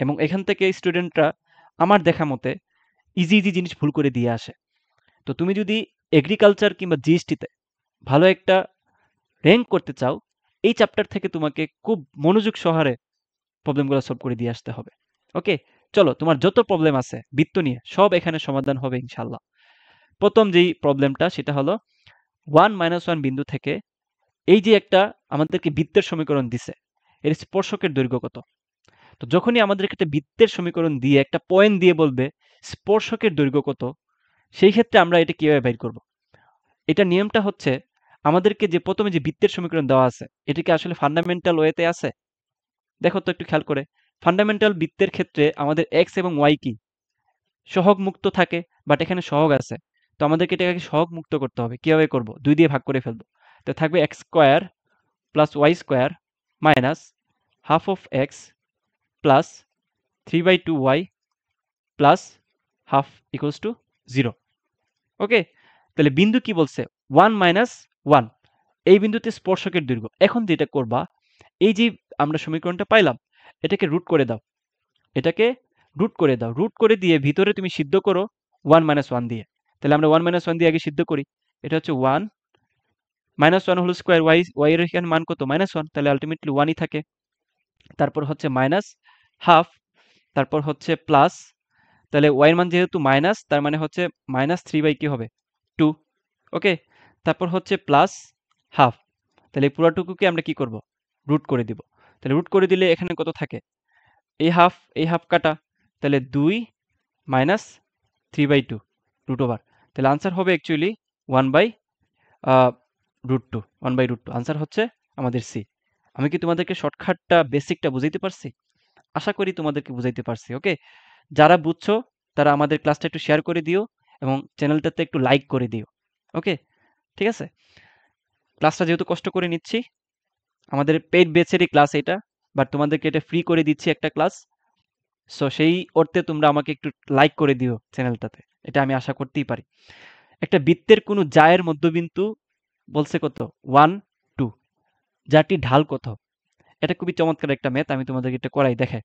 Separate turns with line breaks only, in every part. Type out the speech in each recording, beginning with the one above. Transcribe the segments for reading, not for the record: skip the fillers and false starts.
এবং এখান থেকে স্টুডেন্টরা আমার দেখা মতে ইজি ইজি জিনিস ভুল করে দিয়ে আসে। তো তুমি যদি এগ্রিকালচার কিংবা জিএসটিতে ভালো একটা র্যাঙ্ক করতে চাও, এই চ্যাপ্টার থেকে তোমাকে খুব মনোযোগ সহকারে প্রবলেমগুলো সলভ করে দিয়ে আসতে হবে। ওকে, চলো তোমার যত প্রবলেম আছে বৃত্ত নিয়ে সব এখানে সমাধান হবে ইনশাল্লাহ। প্রথম যেই প্রবলেমটা সেটা হলো 1 - 1 বিন্দু থেকে এই যে একটা আমাদেরকে বৃত্তের সমীকরণ দিছে, এর স্পর্শকের দৈর্ঘ্য কত? তো যখনই আমাদেরকে একটা বৃত্তের সমীকরণ দিয়ে একটা পয়েন্ট দিয়ে বলবে স্পর্শকের দৈর্ঘ্য কত, সেই ক্ষেত্রে আমরা এটা কিভাবে বের করব? এটা নিয়মটা হচ্ছে, আমাদেরকে যে প্রথমে যে বৃত্তের সমীকরণ দেওয়া আছে এটা কি আসলে ফান্ডামেন্টাল ওয়েতে আছে? দেখো তো একটু খেয়াল করে। ফান্ডামেন্টাল বৃত্তের ক্ষেত্রে আমাদের এক্স এবং ওয়াই কি সহগ মুক্ত থাকে, বাট এখানে সহগ আছে। তো আমাদেরকে এটাকে সহগ মুক্ত করতে হবে। কিভাবে করব? 2 দিয়ে ভাগ করে ফেলবো। তো থাকবে x square plus Y square minus half of x plus 3/2y plus half equals to 0। Okay, তাহলে বিন্দু কি বলছে? 1 - 1, এই বিন্দুতে স্পর্শকের দৈর্ঘ্য। এখন যেটা করবা, এই যে আমরা সমীকরণটা পাইলাম, এটাকে রুট করে দাও। এটাকে রুট করে দাও। রুট করে দিয়ে ভিতরে তুমি সিদ্ধ করো 1 - 1 দিয়ে। তাহলে আমরা 1 - 1 দিয়ে আগে সিদ্ধ করি। এটা হচ্ছে 1 -1 হোল স্কোয়ার, ওয়াই এর এখানে মান কত? -1, তাহলে আলটিমেটলি 1ই থাকে। তারপর হচ্ছে মাইনাস হাফ, তারপর হচ্ছে প্লাস, তাহলে ওয়াই এর মান যেহেতু মাইনাস, তার মানে হচ্ছে -3 কি হবে? 2। ওকে, তারপর হচ্ছে প্লাস হাফ, তাহলে এই পুরাটুকুকে আমরা কি করব? রুট করে দিব। তাহলে রুট করে দিলে এখানে কত থাকে? এই হাফ কাটা, তাহলে 2 মাইনাস 3/2 রুট ওভার। তাহলে আনসার হবে অ্যাকচুয়ালি 1/√2, 1/√2 আনসার হচ্ছে আমাদের সি। আমি কি তোমাদেরকে শর্টকাটটা বেসিকটা বুঝাইতে পারছি? আশা করি তোমাদেরকে বুঝাইতে পারছি। ওকে, যারা বুঝছো তারা আমাদের ক্লাসটা একটু শেয়ার করে দিও এবং চ্যানেলটাতে একটু লাইক করে দিও। ওকে, ঠিক আছে। ক্লাসটা যেহেতু কষ্ট করে নিচ্ছি, আমাদের পেইড ব্যাচেরই ক্লাস এটা, বাট তোমাদেরকে এটা ফ্রি করে দিচ্ছি একটা ক্লাস। সো সেই অর্থে তোমরা আমাকে একটু লাইক করে দিও চ্যানেলটাতে, এটা আমি আশা করতেই পারি। একটা বৃত্তের কোনো জায়ের মধ্যবিন্দু বলছে কত? 1, 2, যারটি ঢাল কত? এটা খুবই চমৎকার একটা ম্যাথ, আমি তোমাদেরকে এটা করাই দেখাই।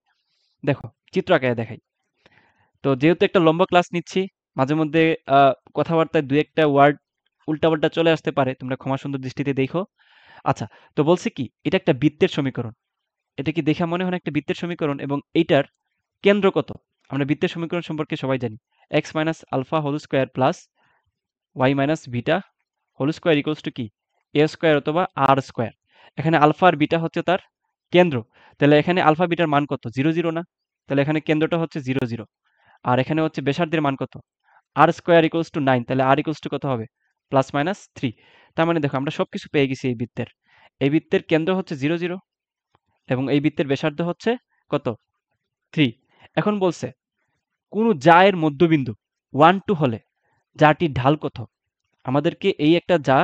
দেখো, চিত্র আঁকায় দেখাই। তো যেহেতু একটা লম্বা ক্লাস নিচ্ছি, মাঝে মধ্যে কথাবার্তায় দু একটা ওয়ার্ড উল্টাপাল্টা চলে আসতে পারে, তোমরা ক্ষমা সুন্দর দৃষ্টিতে দেখো। আচ্ছা, তো বলছে কি এটা একটা বৃত্তের সমীকরণ। এটা কি দেখে মনে হয় না একটা বৃত্তের সমীকরণ? এবং এইটার কেন্দ্র কত? আমরা বৃত্তের সমীকরণ সম্পর্কে সবাই জানি, x minus alpha whole square plus y minus beta whole square equals to কি? এ স্কোয়ার অথবা আর স্কোয়ার। এখানে আলফা আর বিটা হচ্ছে তার কেন্দ্র। তাহলে এখানে আলফা বিটার মান কত? 0, 0 না? তাহলে এখানে কেন্দ্রটা হচ্ছে 0, 0। আর এখানে হচ্ছে ব্যাসার্ধের মান কত? আর স্কোয়ার ইকুয়ালস টু 9, তাহলে আর ইকুয়ালস টু কত হবে? +-3। তার মানে দেখো আমরা সবকিছু পেয়ে গেছি এই বৃত্তের। এই বৃত্তের কেন্দ্র হচ্ছে 0, 0 এবং এই বৃত্তের ব্যাসার্ধ হচ্ছে কত? 3। এখন বলছে কোন জায়ের মধ্যবিন্দু 1, 2 হলে জাটির ঢাল কত? আমাদেরকে এই একটা যা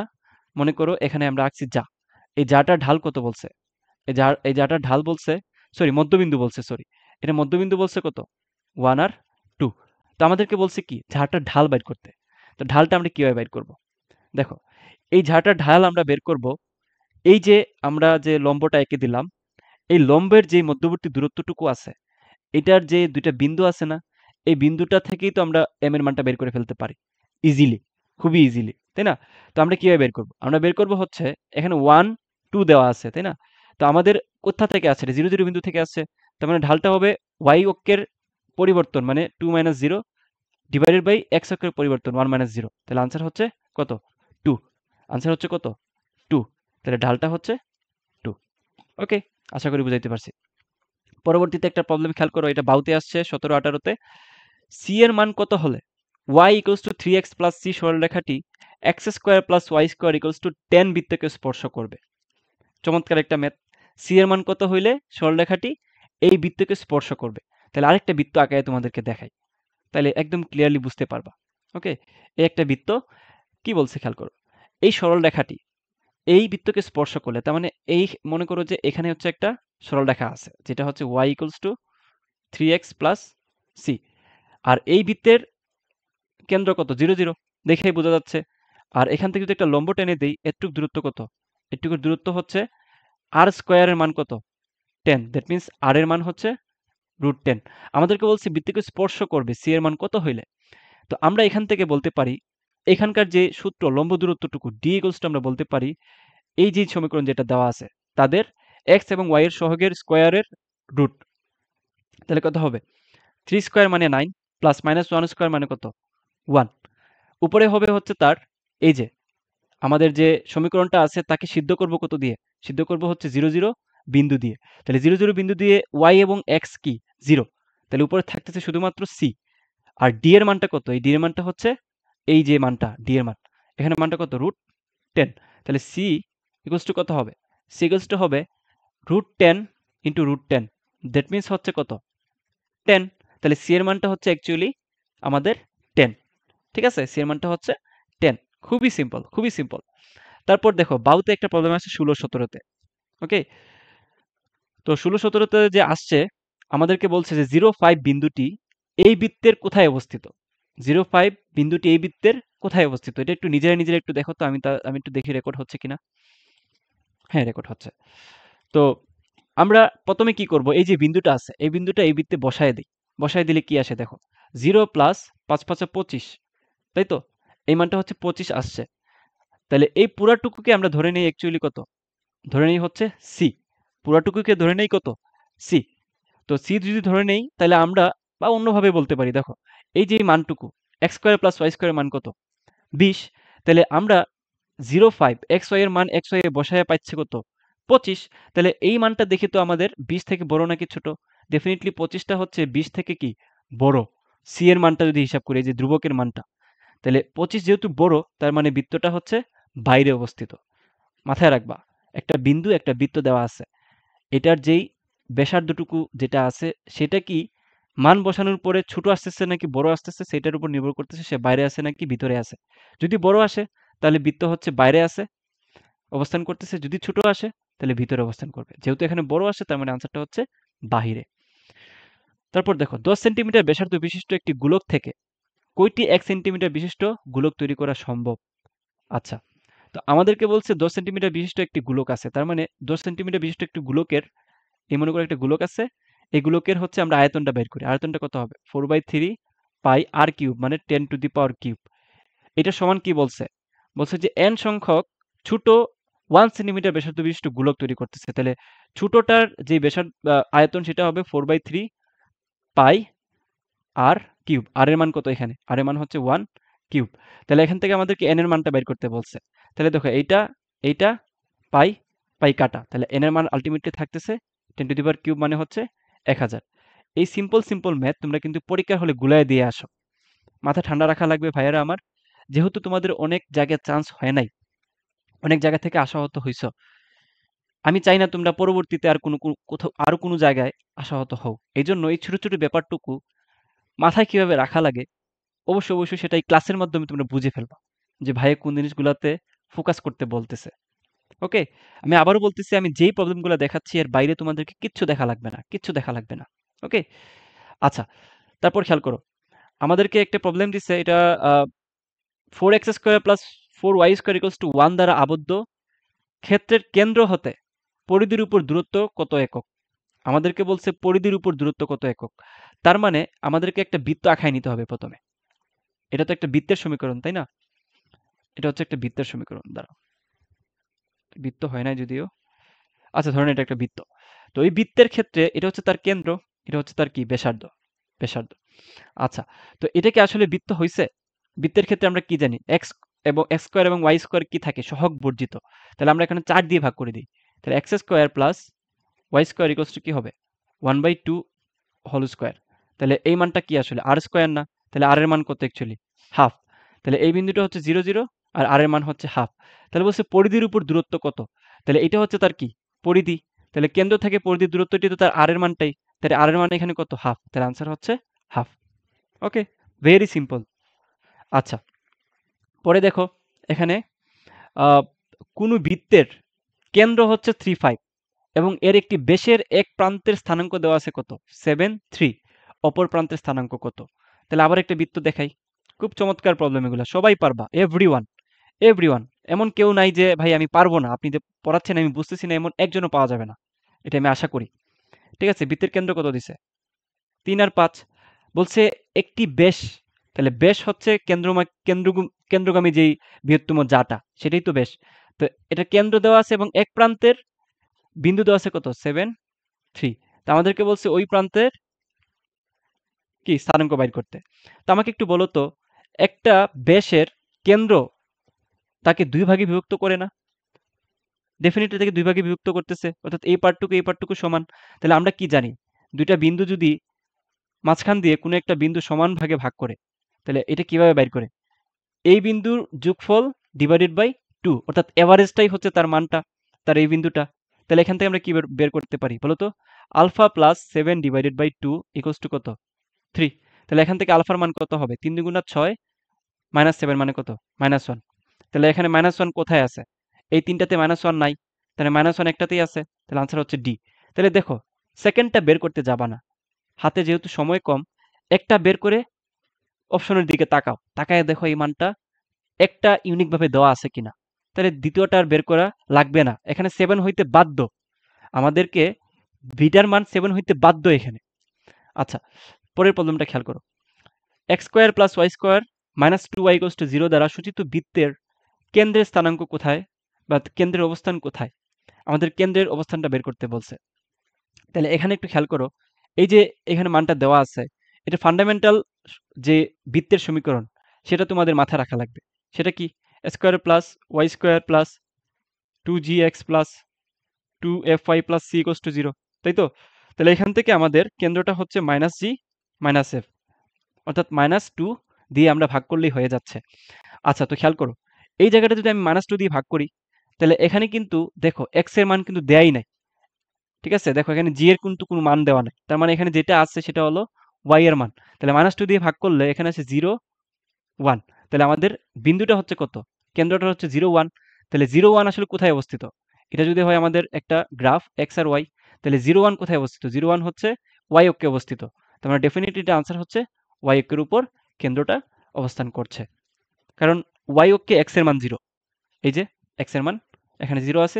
মনে করো, এখানে আমরা আঁকছি যা। এই জাটার ঢাল কত বলছে? এই জাটার ঢাল বলছে, সরি মধ্যবিন্দু বলছে, সরি। এটা মধ্যবিন্দু বলছে কত? 1 আর 2। তো আমাদেরকে বলছে কি ঝাড়টার ঢাল বের করতে। তো ঢালটা আমরা কিভাবে বের করব? দেখো, এই ঝাড়টার ঢাল আমরা বের করব, এই যে আমরা যে লম্বটা এঁকে দিলাম, এই লম্বের যে মধ্যবর্তী দূরত্বটুকু আছে, এটার যে দুইটা বিন্দু আছে না, এই বিন্দুটা থেকেই তো আমরা এম এর মানটা বের করে ফেলতে পারি ইজিলি, খুবই ইজিলি, তাই না? তো আমরা কিভাবে বের করব? আমরা বের করব হচ্ছে এখানে 1, 2 দেওয়া আছে, তাই না? তো আমাদের কোথা থেকে আসছে? 0, 0 বিন্দু থেকে আসছে। তার মানে ঢালটা হবে y অক্ষের পরিবর্তন, মানে 2 - 0 ডিভাইডেড বাই x অক্ষের পরিবর্তন 1 - 0। তাহলে আনসার হচ্ছে কত? 2। আনসার হচ্ছে কত? 2। তাহলে ঢালটা হচ্ছে 2। ওকে, আশা করি বুঝাইতে পারছি। পরবর্তীতে একটা প্রবলেম খেয়াল করো, এটা বাউতে আসছে 17, 18-তে। সি এর মান কত হলে y equals to 3x plus C সরলরেখাটি x square plus Y square equals to 10 বৃত্তকে স্পর্শ করবে? চমৎকার একটা ম্যাথ। সি এর মান কত হইলে সরলরেখাটি এই বৃত্তকে স্পর্শ করবে? তাহলে আরেকটা বৃত্ত আঁকায় তোমাদেরকে দেখাই, তাহলে একদম ক্লিয়ারলি বুঝতে পারবা। ওকে, এই একটা বৃত্ত, কি বলছে খেয়াল করো। এই সরল রেখাটি এই বৃত্তকে স্পর্শ করলে, তার মানে এই মনে করো যে এখানে হচ্ছে একটা সরল রেখা আছে যেটা হচ্ছে y equals to 3x plus C. আর এই বৃত্তের কেন্দ্র কত? 0, 0, দেখেই বোঝা যাচ্ছে। আর এখান থেকে যদি একটা লম্ব টেনে দেই, এটুক দূরত্ব কত? এটুকুর দূরত্ব হচ্ছে আর স্কোয়ারের মান কত? 10। দ্যাট মিনস আর এর মান হচ্ছে √10। আমাদেরকে বলছে বৃত্তকে স্পর্শ করবে সি এর মান কত হইলে। তো আমরা এখান থেকে বলতে পারি এখানকার যে সূত্র লম্ব দূরত্বটুকু d ইকুয়ালস টু আমরা বলতে পারি এই যে সমীকরণ যেটা দেওয়া আছে তাদের x এবং y এর সহগের স্কয়ারের রুট। তাহলে কত হবে 3 স্কয়ার মানে 9 প্লাস মাইনাস 1 স্কয়ার মানে কত 1। উপরে হবে হচ্ছে তার এই যে আমাদের যে সমীকরণটা আছে তাকে সিদ্ধ করব কত দিয়ে? সিদ্ধ করব হচ্ছে 0 0 বিন্দু দিয়ে। তাহলে 0 0 বিন্দু দিয়ে y এবং x কি 0। তাহলে উপরে থাকতেছে শুধুমাত্র c। আর d এর মানটা কত? এই d এর মানটা হচ্ছে এই যে মানটা d এর মান। এখানে মানটা কত √10। তাহলে c ইকুয়ালস টু কত হবে? c ইকুয়ালস টু হবে √10 ইনটু √10। দ্যাট মিন্স হচ্ছে কত 10। তাহলে c এর মানটা হচ্ছে অ্যাকচুয়ালি আমাদের 10। ঠিক আছে, c এর মানটা হচ্ছে 10। খুবই সিম্পল, খুবই সিম্পল। তারপর দেখো বাহুতে একটা প্রবলেম আছে 16 17তে। ওকে, তো 16 17তে যে আসছে আমাদেরকে বলছে যে 05 বিন্দুটি এই বৃত্তের কোথায় অবস্থিত। 05 বিন্দুটি এই বৃত্তের কোথায় অবস্থিত? এটা একটু নিজেরা নিজেরা একটু দেখো তো, আমি একটু দেখি রেকর্ড হচ্ছে কিনা। হ্যাঁ, রেকর্ড হচ্ছে। তো আমরা প্রথমে কি করব, এই যে বিন্দুটা আছে এই বিন্দুটা এই বৃত্তে বসায় দিই। বসায় দিলে কি আসে দেখো, 0 প্লাস 5 5 25, তাই তো? এই মানটা হচ্ছে 25 আসছে। তাহলে এই পুরাটুকুকে আমরা ধরে নেই অ্যাকচুয়ালি কত, ধরে নেই হচ্ছে সি। পুরাটুকুকে ধরে নেই কত সি। তো সি যদি ধরে নেই তাহলে আমরা বা অন্যভাবে বলতে পারি দেখো এই যে এই মানটুকু এক্স স্কোয়ার প্লাস ওয়াই স্কোয়ারের মান কত 20। তাহলে আমরা 05 এক্স ওয়াই এর মান এক্স ওয়াই এ বসায় পাচ্ছে কত 25। তাহলে এই মানটা দেখে তো আমাদের 20 থেকে বড় নাকি ছোট? ডেফিনেটলি 25টা হচ্ছে 20 থেকে কি বড়। সি এর মানটা যদি হিসাব করি এই যে ধ্রুবকের মানটা, তাহলে 25 যেহেতু বড় তার মানে বৃত্তটা হচ্ছে বাইরে অবস্থিত। মাথায় রাখবা একটা বিন্দু একটা বৃত্ত দেওয়া আছে, এটার যেই ব্যাসার্ধটুকু যেটা আছে সেটা কি মান বসানোর পরে ছোট আসতেছে নাকি বড় আসতেছে সেটার উপর নির্ভর করতেছে সে বাইরে আছে নাকি ভিতরে আছে। যদি বড় আসে তাহলে বৃত্ত হচ্ছে বাইরে আছে অবস্থান করতেছে, যদি ছোট আসে তাহলে ভিতরে অবস্থান করবে। যেহেতু এখানে বড় আসে তার মানে আনসারটা হচ্ছে বাহিরে। তারপর দেখো 10 সেন্টিমিটার ব্যাসার্ধ বিশিষ্ট একটি গোলক থেকে কয়টি 1 সেন্টিমিটার বিশিষ্ট গোলক তৈরি করা সম্ভব? আচ্ছা, তো আমাদেরকে বলছে 10 সেন্টিমিটার বিশিষ্ট একটি গোলক আছে, তার মানে 10 সেন্টিমিটার বিশিষ্ট একটি গোলকের এই মনে করো একটা গোলক আছে, এই গোলকের হচ্ছে আমরা আয়তনটা বের করি। আয়তনটা কত হবে 4/3 পাই আর কিউব মানে 10 টু দি পাওয়ার কিউব। এটা সমান কি বলছে, বলছে যে n সংখ্যক ছোট 1 সেন্টিমিটার ব্যাসার্ধ বিশিষ্ট গোলক তৈরি করতেছে। তাহলে ছোটটার যে ব্যাসার্ধ আয়তন সেটা হবে 4/3 পাই আর কিউব। আর এর মান কত এখানে? আর এর মান হচ্ছে 1 কিউব। তাহলে এখান থেকে আমাদেরকে n এর মানটা বের করতে বলছে। তাহলে দেখো এইটা পাই পাই কাটা, তাহলে n এর মান আলটিমেটলি থাকতেছে 10 টু দি পাওয়ার কিউব মানে হচ্ছে 1000। এই সিম্পল সিম্পল ম্যাথ তোমরা কিন্তু পরীক্ষার হলে গুলায় দিয়ে আসো। মাথা ঠান্ডা রাখা লাগবে ভাইয়ারা আমার। যেহেতু তোমাদের অনেক জায়গায় চান্স হয় নাই, অনেক জায়গা থেকে আশাহত হইছো, আমি চাই না তোমরা পরবর্তীতে আর কোথাও আরো কোনো জায়গায় আশাহত হও। এই জন্য এই ছোট ছোট ব্যাপারটুকু মাথায় কিভাবে রাখা লাগে অবশ্যই অবশ্যই সেটা এই ক্লাসের মাধ্যমে তোমরা বুঝে ফেলবা যে ভাইয়া কোন জিনিসগুলোতে ফোকাস করতে বলতেছে। ওকে, আমি আবারও বলতেছি আমি যেই প্রবলেমগুলো দেখাচ্ছি এর বাইরে তোমাদেরকে কিচ্ছু দেখা লাগবে না, কিচ্ছু দেখা লাগবে না। ওকে, আচ্ছা, তারপর খেয়াল করো আমাদেরকে একটা প্রবলেম দিচ্ছে, এটা 4x² plus 4y² equals to 1 দ্বারা আবদ্ধ ক্ষেত্রের কেন্দ্র হতে পরিধির উপর দূরত্ব কত একক। আমাদেরকে বলছে পরিধির উপর দূরত্ব কত একক, তার মানে আমাদেরকে একটা বৃত্ত আঁকায় নিতে হবে প্রথমে। এটা তো একটা বৃত্তের সমীকরণ তাই না? এটা হচ্ছে একটা বৃত্তের সমীকরণ। দ্বারা বৃত্ত হয় না যদিও, আচ্ছা ধরেন এটা একটা বৃত্ত। তো এই বৃত্তের ক্ষেত্রে এটা হচ্ছে তার কেন্দ্র, এটা হচ্ছে তার কি ব্যাসার্ধ, ব্যাসার্ধ। আচ্ছা, তো এটা কি আসলে বৃত্ত হইছে? বৃত্তের ক্ষেত্রে আমরা কি জানি x² এবং y² কি থাকে সহগ বর্জিত। তাহলে আমরা এখানে 4 দিয়ে ভাগ করে দিই। তাহলে x² plus y² equals to কি হবে 1/2 হোল স্কয়ার। তাহলে এই মানটা কি আসলে r² না? তাহলে r এর মান কত অ্যাকচুয়ালি হাফ। তাহলে এই বিন্দুটা হচ্ছে 0 0 আর r এর মান হচ্ছে হাফ। তাহলে বলছে পরিধির উপর দূরত্ব কত। তাহলে এটা হচ্ছে তার কি পরিধি। তাহলে কেন্দ্র থেকে পরিধির দূরত্বটি তো তার r এর মানটাই। তাহলে r এর মান এখানে কত হাফ। তাহলে আনসার হচ্ছে হাফ। ওকে, ভেরি সিম্পল। আচ্ছা, পরে দেখো এখানে আহ, কোনো বৃত্তের কেন্দ্র হচ্ছে 3 5 এবং এর একটি বেশের এক প্রান্তের স্থানাঙ্ক দেওয়া আছে কত 7 3, অপর প্রান্তের স্থানাঙ্ক কত। তাহলে আবার একটা বৃত্ত দেখাই। খুব চমৎকার প্রবলেম, এগুলো সবাই পারবা, এভরিওয়ান এভরিওয়ান। এমন কেউ নাই যে ভাই আমি পারবো না, আপনি যে পড়াচ্ছেন আমি বুঝতেছি না এমন একজনও পাওয়া যাবে না, এটা আমি আশা করি। ঠিক আছে, বৃত্তের কেন্দ্র কত দিছে 3 আর 5 বলছে একটি বেশ, তাহলে বেশ হচ্ছে কেন্দ্রগামী যেই বৃহত্তম জাটা, সেটাই তো বেশ। তো এটা কেন্দ্র দেওয়া আছে এবং এক প্রান্তের বিন্দু দেওয়া আছে কত, 7 3। তো আমাদেরকে বলছে ওই প্রান্তের কি স্থানাঙ্ক বাইর করতে। তো আমাকে একটু বলো তো, একটা ব্যাসের কেন্দ্র তাকে দুই ভাগে বিভক্ত করে না? ডেফিনেটলি তাকে দুই ভাগে বিভক্ত করতেছে, অর্থাৎ এই পার্টটুকু সমান। তাহলে আমরা কি জানি, দুইটা বিন্দু যদি মাঝখান দিয়ে কোনো একটা বিন্দু সমান ভাগে ভাগ করে, তাহলে এটা কিভাবে বাইর করে? এই বিন্দুর যোগফল ডিভাইডেড বাই 2, অর্থাৎ এভারেজটাই হচ্ছে তার মানটা, তার এই বিন্দুটা। তাহলে এখান থেকে আমরা কি বের করতে পারি বলো তো? Alpha plus 7 divided by 2 equals to কত? 3। তাহলে এখান থেকে আলফার মান কত হবে? 3 দুগুণা 6 মাইনাস 7 মানে কত? -1। তাহলে এখানে -1 কোথায় আছে? এই তিনটাতে -1 নাই, তাহলে -1 একটাতেই আছে, তাহলে আনসার হচ্ছে ডি। তাহলে দেখো, সেকেন্ডটা বের করতে যাবা না, হাতে যেহেতু সময় কম, একটা বের করে অপশনের দিকে তাকাও, তাকায় দেখো এই মানটা একটা ইউনিক ভাবে দেওয়া আছে কিনা। তাহলে দ্বিতীয়টা আর বের করা লাগবে না, এখানে 7 হইতে বাধ্য, আমাদেরকে বিটার মান 7 হইতে বাধ্য এখানে। আচ্ছা, পরের প্রবলেমটা খেয়াল করো। x square plus Y square minus 2y equals to 0 দ্বারা সূচিত বৃত্তের কেন্দ্রের স্থানাঙ্ক কোথায়, বা কেন্দ্রের অবস্থান কোথায়? আমাদের কেন্দ্রের অবস্থানটা বের করতে বলছে। তাহলে এখানে একটু খেয়াল করো, এই যে এখানে মানটা দেওয়া আছে, এটা ফান্ডামেন্টাল যে বৃত্তের সমীকরণ, সেটা তোমাদের মাথায় রাখা লাগবে। সেটা কি? Square plus Y square plus 2gx plus 2fy plus c equals to 0, তাই তো? তাহলে এখান থেকে আমাদের কেন্দ্রটা হচ্ছে মাইনাস জি মাইনাস এফ, অর্থাৎ -2 দিয়ে আমরা ভাগ করলেই হয়ে যাচ্ছে। আচ্ছা, তো খেয়াল করো, এই জায়গাটা যদি আমি -2 দিয়ে ভাগ করি, তাহলে এখানে কিন্তু দেখো x এর মান কিন্তু দেয়াই নাই। ঠিক আছে? দেখো এখানে g এর কিন্তু কোনো মান দেওয়া নাই। তার মানে এখানে যেটা আছে সেটা হলো y এর মান। তাহলে -2 দিয়ে ভাগ করলে এখানে আছে 0 1। তাহলে আমাদের বিন্দুটা হচ্ছে কত? কেন্দ্রটা হচ্ছে 0 1। তাহলে 0 1 আসলে কোথায় অবস্থিত? এটা যদি হয় আমাদের একটা গ্রাফ x আর y, তাহলে 0 1 কোথায় অবস্থিত? 0 1 হচ্ছে y অক্ষে অবস্থিত। তার মানে ডেফিনিটলি এটা আনসার হচ্ছে y অক্ষের উপর কেন্দ্রটা অবস্থান করছে। কারণ y অক্ষে x এর মান 0। এই যে x এর মান এখানে 0 আছে।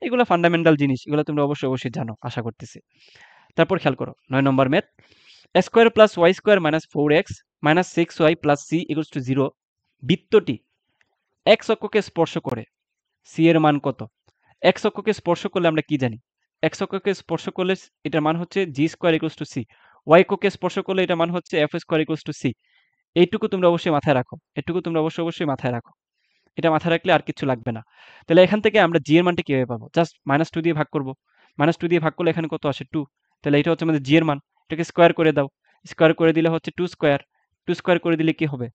এগুলো ফান্ডামেন্টাল জিনিস, এগুলো তোমরা অবশ্যই জানো আশা করতেছি। তারপর খেয়াল করো 9 number math. x square plus Y square minus 4x minus 6y plus c equals to 0 বৃত্তটি x অক্ষকে স্পর্শ করে, c এর মান কত? x অক্ষকে স্পর্শ করলে আমরা কি জানি? x অক্ষকে স্পর্শ করলে এটার মান হচ্ছে g square equals to c, y অক্ষকে স্পর্শ করলে এটার মান হচ্ছে f square equals to c। এইটুকু তোমরা অবশ্যই মাথায় রাখো, এটুকু তোমরা অবশ্যই মাথায় রাখো। এটা মাথায় রাখলে আর কিছু লাগবে না। তাহলে এখান থেকে আমরা জি এর মানটা কিভাবে পাবো? জাস্ট -2 দিয়ে ভাগ করব। -2 দিয়ে ভাগ করলে এখানে কত আসে? 2। তাহলে এটা হচ্ছে আমাদের জি এর মান। এটাকে স্কয়ার করে দাও। স্কয়ার করে দিলে হচ্ছে 2 স্কয়ার। 2 স্কয়ার করে দিলে কি হবে?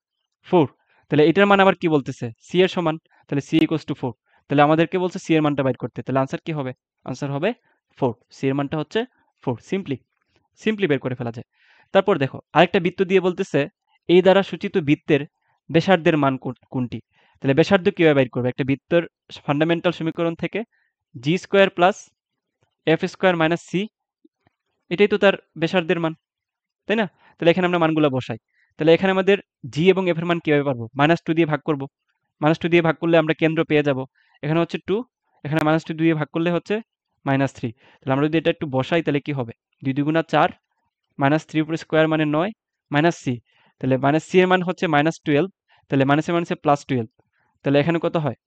4। তাহলে এটার মান আবার কি বলতেছে? সি এর সমান। তাহলে সি ইকুয়ালস টু 4। তাহলে আমাদেরকে বলছে সি এর মানটা বাইর করতে। তাহলে আনসার কি হবে? আনসার হবে 4। সি এর মানটা হচ্ছে 4। সিম্পলি বের করে ফেলা যায়। তারপর দেখো, আরেকটা বৃত্ত দিয়ে বলতেছে এই দ্বারা সূচিত বৃত্তের ব্যাসার্ধের মান কোনটি? তাহলে ব্যাসার্ধ কিভাবে বাইর করবে? একটা বৃত্তের ফান্ডামেন্টাল সমীকরণ থেকে G square plus F square minus C, এটাই তো তার ব্যাসার্ধের মান, তাই না? তাহলে এখানে আমরা মানগুলো বসাই। তাহলে এখানে আমাদের জি এবং এফ এর মান কিভাবে পারবো? -2 দিয়ে ভাগ করব। -2 দিয়ে ভাগ করলে আমরা কেন্দ্র পেয়ে যাব। এখানে হচ্ছে 2, এখানে -2 দিয়ে ভাগ করলে হচ্ছে -3। তাহলে আমরা যদি এটা একটু বসাই তাহলে কি হবে? 2 দুগুণা 4, -3 উপরে স্কয়ার মানে 9, মাইনাস সি। তাহলে মাইনাস সি এর মান হচ্ছে -12। তাহলে মাইনাসে মাইনাসে +12। তাহলে এখানে কত হয়?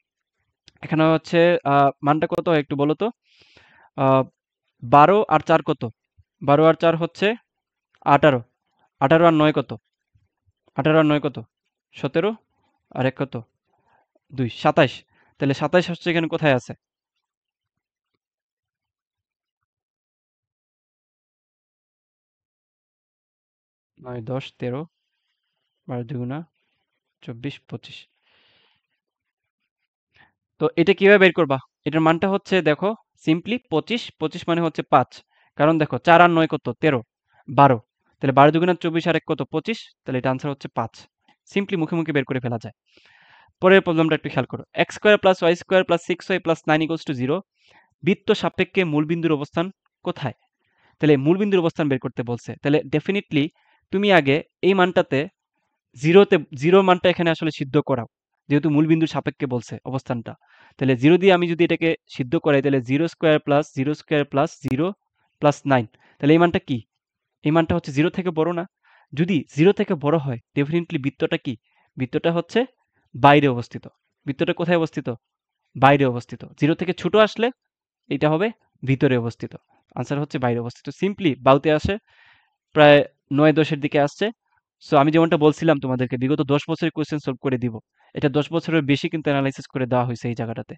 এখানে হচ্ছে মানটা কত হয় একটু বলো তো? আ 12 আর 4 কত? 12 আর 4 হচ্ছে 18। 18 আর 9 কত? 18 আর 9 কত? 17, আর 1 কত? 2, 27। তাহলে 27 হচ্ছে এখানে কোথায় আছে? 9 10 13 12 দুগুণা 24 25। তো এটা কিভাবে বের করবা? এটার মানটা হচ্ছে দেখো, সিম্পলি 25, 25 মানে হচ্ছে 5। কারণ দেখো 4 আর 9 কত? 13, 12। তাহলে 12 দুগুণা 24 আর 1 কত? 25। তাহলে এটা আনসার হচ্ছে 5। সিম্পলি মুখে বের করে ফেলা যায়। পরের প্রবলেমটা একটু খেয়াল করো। x square plus Y square plus 6y plus 9 equals to 0 বৃত্ত সাপেক্ষে মূলবিন্দুর অবস্থান কোথায়? তাহলে মূলবিন্দুর অবস্থান বের করতে বলছে। তাহলে ডেফিনিটলি তুমি আগে এই মানটাতে 0 মানটা এখানে আসলে সিদ্ধ করাও। যেহেতু মূলবিন্দুর সাপেক্ষে বলছে অবস্থানটা। তাহলে 0 দিয়ে আমি যদি এটাকে সিদ্ধ করাই তাহলে 0 square plus 0 square plus 0 plus 9। তাহলে এই মানটা কি? এই মানটা হচ্ছে 0 থেকে বড় না? যদি 0 থেকে বড় হয় ডেফিনিটলি বৃত্তটা কি? বৃত্তটা হচ্ছে বাইরে অবস্থিত। বৃত্তটা কোথায় অবস্থিত? বাইরে অবস্থিত। 0 থেকে ছোট আসলে এটা হবে ভিতরে অবস্থিত। আনসার হচ্ছে বাইরে অবস্থিত। সিম্পলি বাউতে আসে প্রায় ৯-১০ এর দিকে আসছে। সো আমি যেমনটা বলছিলাম তোমাদেরকে বিগত ১০ বছরের কোয়েশ্চেন সলভ করে দিব। এটা ১০ বছরের বেশি কিন্তু এনালাইসিস করে দেওয়া হয়েছে এই জায়গাটাতে।